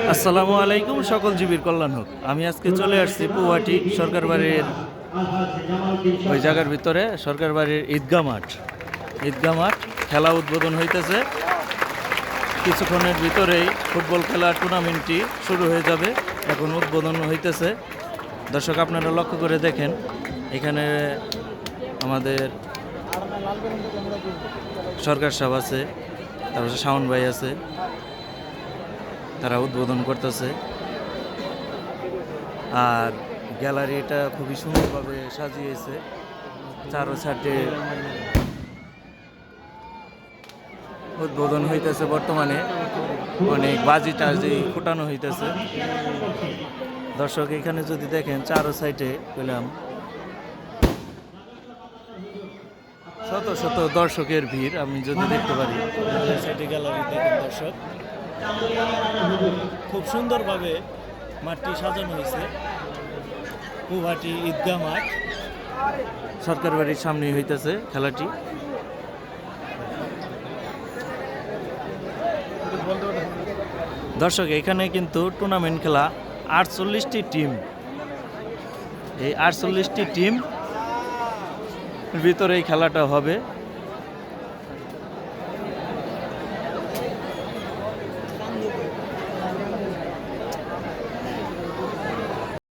আসসালামু আলাইকুম, সকল জীবীর কল্যাণ হোক। আমি আজকে চলে আসছি পুয়াটি সরকার বাড়ির ওই জায়গার ভিতরে, সরকার বাড়ির ঈদগাহ মাঠ খেলা উদ্বোধন হইতেছে। কিছুক্ষণের ভিতরেই ফুটবল খেলার টুর্নামেন্টটি শুরু হয়ে যাবে। এখন উদ্বোধন হইতেছে। দর্শক আপনারা লক্ষ্য করে দেখেন, এখানে আমাদের সরকার সাহেব আছে, তারপর শাওন ভাই আছে, তারা উদ্বোধন করতেছে। আর গ্যালারিটা খুবই সুন্দরভাবে সাজিয়েছে, চারো সাইডে উদ্বোধন হইতেছে। বর্তমানে অনেক বাজি টাজি ফুটানো হইতেছে। দর্শক এখানে যদি দেখেন, চারো সাইডে পেলাম শত শত দর্শকের ভিড় আমি যদি দেখতে পারি। সাইডে গ্যালারি দেখেন দর্শক, খুব সুন্দরভাবে মাঠটি সাজানো হয়েছে। পুহাটি ঈদগাহ মাঠ, সরকার বাড়ির সামনেই হইতেছে খেলাটি। দর্শক এখানে কিন্তু টুর্নামেন্ট খেলা 48টি টিম, এই 48টি টিম ভিতরে এই খেলাটা হবে।